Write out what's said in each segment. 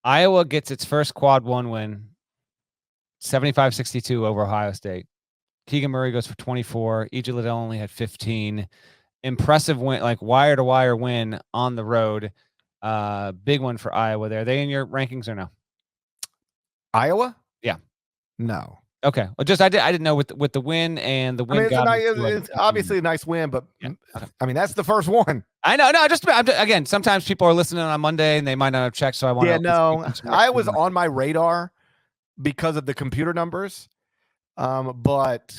Iowa gets its first quad one win, 75-62 over Ohio State. Keegan Murray goes for 24. EJ Liddell only had 15. Impressive win, like wire-to-wire win on the road. Big one for Iowa there. Are they in your rankings or no? Iowa? Yeah. No. Okay. Well, just I didn't know with the win and the win. It's obviously a nice win, but yeah. I mean that's the first one. I know. No, again, sometimes people are listening on Monday and they might not have checked. So I want to. Yeah, no, I was on my radar because of the computer numbers. But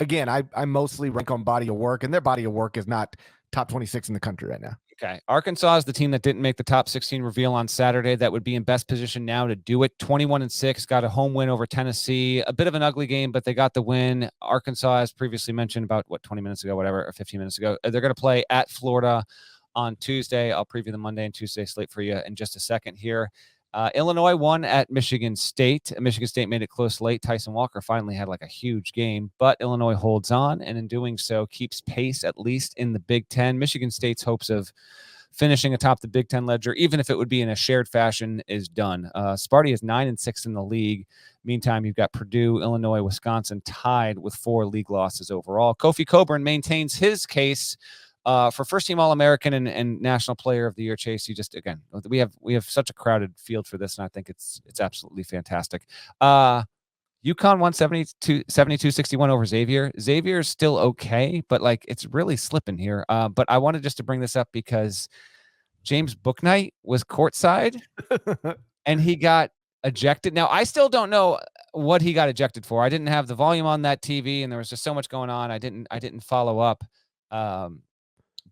again, I mostly rank on body of work, and their body of work is not top 26 in the country right now. Okay. Arkansas is the team that didn't make the top 16 reveal on Saturday. That would be in best position now to do it. 21-6, got a home win over Tennessee. A bit of an ugly game, but they got the win. Arkansas, as previously mentioned about 20 minutes ago, whatever, or 15 minutes ago, they're going to play at Florida on Tuesday. I'll preview the Monday and Tuesday slate for you in just a second here. Illinois won at Michigan State. Michigan State made it close late. Tyson Walker finally had like a huge game, but Illinois holds on, and in doing so keeps pace, at least in the Big Ten. Michigan State's hopes of finishing atop the Big Ten ledger, even if it would be in a shared fashion, is done. Sparty is 9-6 in the league. Meantime, you've got Purdue, Illinois, Wisconsin tied with 4 league losses overall. Kofi Cockburn maintains his case for first-team All-American and National Player of the Year. Chase, you just, again, we have such a crowded field for this, and I think it's absolutely fantastic. UConn won 72-61 over Xavier. Xavier's still okay, but like it's really slipping here. But I wanted just to bring this up because James Bouknight was courtside and he got ejected. Now, I still don't know what he got ejected for. I didn't have the volume on that TV, and there was just so much going on. I didn't follow up.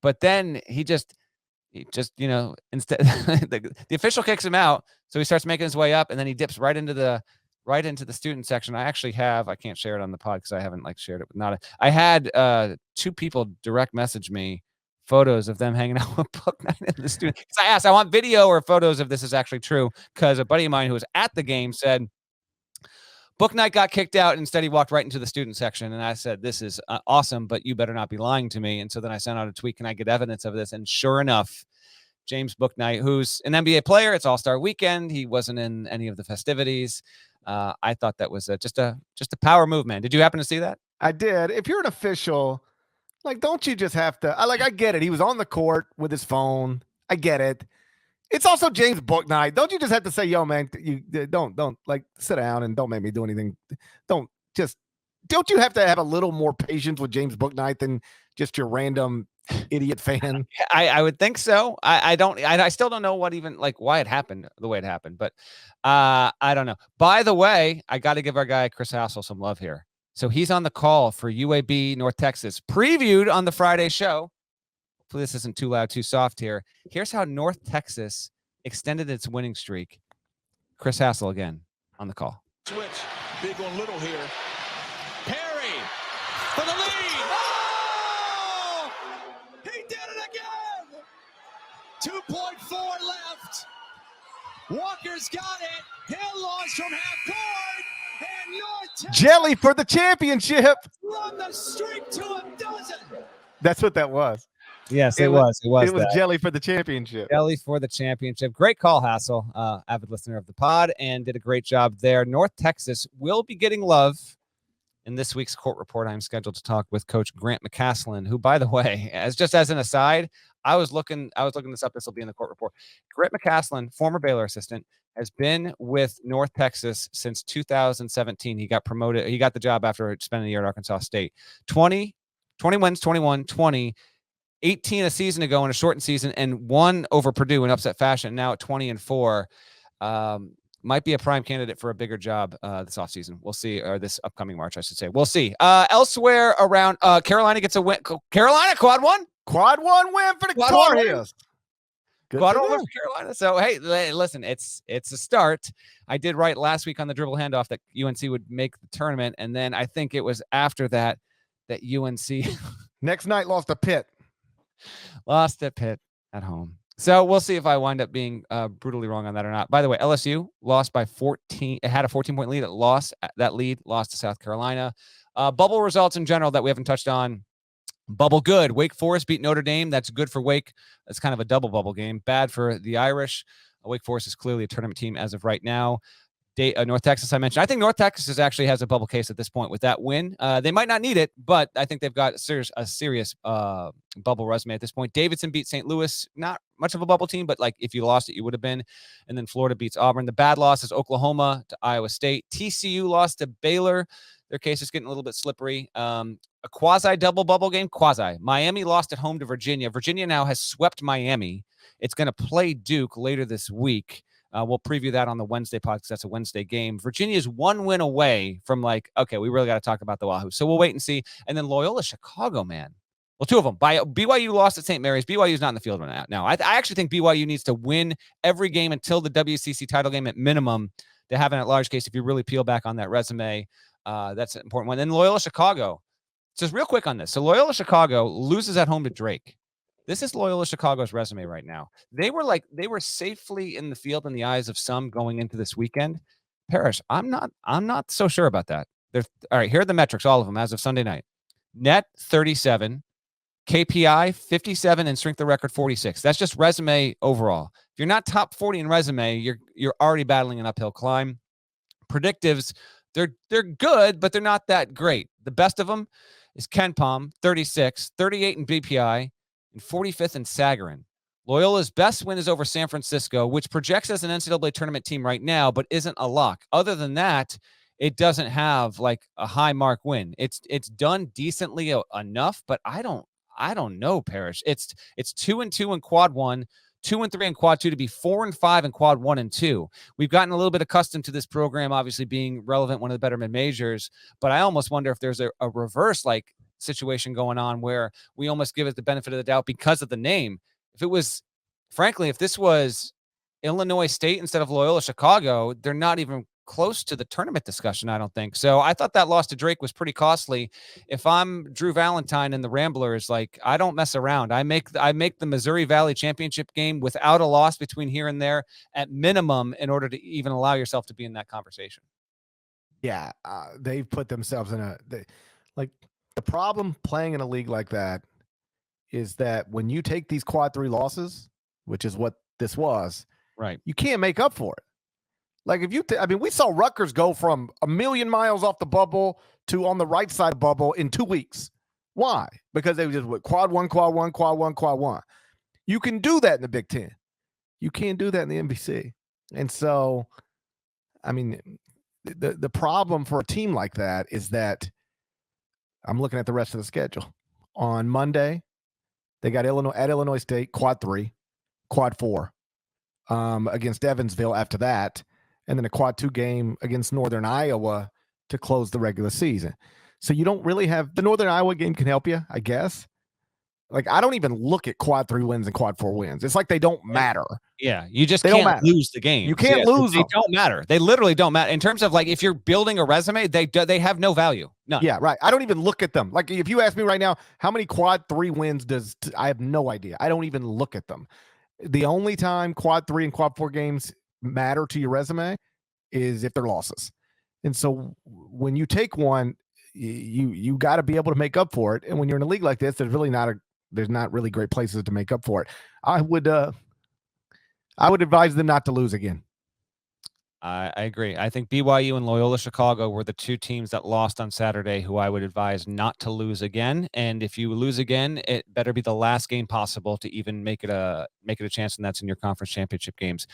But then he just instead the official kicks him out, so he starts making his way up, and then he dips right into the student section. I can't share it on the pod because I haven't shared it with Nada. I had 2 people direct message me photos of them hanging out with Bouknight in the student. Because I asked, I want video or photos if this is actually true, because a buddy of mine who was at the game said Bouknight got kicked out. Instead, he walked right into the student section. And I said, this is awesome, but you better not be lying to me. And so then I sent out a tweet, can I get evidence of this? And sure enough, James Bouknight, who's an NBA player, it's All-Star Weekend. He wasn't in any of the festivities. I thought that was just a power move, man. Did you happen to see that? I did. If you're an official, don't you just have to? I get it. He was on the court with his phone. I get it. It's also James Bouknight. Don't you just have to say, yo, man, you don't sit down and don't make me do anything. Don't you have to have a little more patience with James Bouknight than just your random idiot fan? I would think so. I still don't know what even why it happened the way it happened, but I don't know. By the way, I got to give our guy Chris Hassel some love here. So he's on the call for UAB North Texas, previewed on the Friday show. Hopefully this isn't too loud, too soft here. Here's how North Texas extended its winning streak. Chris Hassel again on the call. Switch, big on little here. Perry for the lead. Oh! He did it again. 2.4 left. Walker's got it. Hill lost from half court. And North Texas Jelly for the championship. Run the streak to a dozen. That's what that was. Yes, it was. It was Jelly for the championship. Jelly for the championship. Great call, Hassel, avid listener of the pod, and did a great job there. North Texas will be getting love in this week's court report. I'm scheduled to talk with Coach Grant McCaslin, who, by the way, as an aside, I was looking this up. This will be in the court report. Grant McCaslin, former Baylor assistant, has been with North Texas since 2017. He got promoted. He got the job after spending a year at Arkansas State. 20 wins, 21, 20. 18 a season ago in a shortened season, and 1 over Purdue in upset fashion. Now at 20-4, might be a prime candidate for a bigger job this offseason. We'll see, or this upcoming March, I should say. We'll see. Elsewhere around, Carolina gets a win. Carolina quad one win for the Tar Heels. Quad one win for Carolina. So hey, listen, it's a start. I did write last week on the dribble handoff that UNC would make the tournament, and then I think it was after that UNC next night lost to Pitt. Lost at Pitt at home. So we'll see if I wind up being brutally wrong on that or not. By the way, LSU lost by 14. It had a 14-point lead. It lost to South Carolina. Bubble results in general that we haven't touched on. Bubble good. Wake Forest beat Notre Dame. That's good for Wake. That's kind of a double bubble game. Bad for the Irish. Wake Forest is clearly a tournament team as of right now. North Texas, I mentioned. I think North Texas actually has a bubble case at this point with that win. They might not need it, but I think they've got a serious bubble resume at this point. Davidson beat St. Louis. Not much of a bubble team, but like if you lost it, you would have been. And then Florida beats Auburn. The bad loss is Oklahoma to Iowa State. TCU lost to Baylor. Their case is getting a little bit slippery. A quasi-double bubble game. Miami lost at home to Virginia. Virginia now has swept Miami. It's going to play Duke later this week. We'll preview that on the Wednesday pod because that's a Wednesday game. Virginia is one win away from okay, we really got to talk about the Wahoo. So we'll wait and see. And then Loyola Chicago, man. Well, two of them. BYU lost at St. Mary's. BYU is not in the field right now. I actually think BYU needs to win every game until the WCC title game at minimum to have an at-large case if you really peel back on that resume. That's an important one. Then Loyola Chicago. Just real quick on this. So Loyola Chicago loses at home to Drake. This is Loyola Chicago's resume right now. They were safely in the field in the eyes of some going into this weekend. Parrish, I'm not so sure about that. All right, here are the metrics, all of them as of Sunday night. Net 37, KPI 57, and strength of record 46. That's just resume overall. If you're not top 40 in resume, you're already battling an uphill climb. Predictives, they're good, but they're not that great. The best of them is KenPom, 36, 38 in BPI, and 45th in Sagarin. Loyola's best win is over San Francisco, which projects as an NCAA tournament team right now, but isn't a lock. Other than that, it doesn't have like a high mark win. It's done decently enough, but I don't know, Parrish. It's 2-2 in quad 1, 2-3 in quad 2 to be 4-5 in quad 1 and 2. We've gotten a little bit accustomed to this program, obviously being relevant, one of the better mid-majors, but I almost wonder if there's a reverse situation going on where we almost give it the benefit of the doubt because of the name. If this was Illinois State instead of Loyola Chicago, they're not even close to the tournament discussion, I don't think. So I thought that loss to Drake was pretty costly. If I'm Drew Valentine and the Ramblers, I don't mess around. I make the Missouri Valley Championship game without a loss between here and there at minimum in order to even allow yourself to be in that conversation. Yeah, they've put themselves in the problem playing in a league like that is that when you take these quad 3 losses, which is what this was, right, you can't make up for it. Like if we saw Rutgers go from a million miles off the bubble to on the right side of the bubble in 2 weeks. Why? Because they just went quad 1, quad 1, quad 1, quad 1. You can do that in the Big Ten. You can't do that in the NBC. And so, the problem for a team like that is that I'm looking at the rest of the schedule. On Monday, they got Illinois State, quad 3, quad 4, against Evansville after that, and then a quad 2 game against Northern Iowa to close the regular season. So you don't really have the Northern Iowa game can help you, I guess. I don't even look at quad 3 wins and quad 4 wins. It's like they don't matter. Yeah, you just can't lose the game. You can't lose them. They don't matter. They literally don't matter. In terms of if you're building a resume, they have no value. None. Yeah, right. I don't even look at them. If you ask me right now, how many quad 3 wins I have no idea. I don't even look at them. The only time quad 3 and quad 4 games matter to your resume is if they're losses. And so when you take one, you got to be able to make up for it. And when you're in a league like this, there's not really great places to make up for it. I would advise them not to lose again. I agree. I think BYU and Loyola Chicago were the two teams that lost on Saturday who I would advise not to lose again. And if you lose again, it better be the last game possible to even make it a chance, and that's in your conference championship games.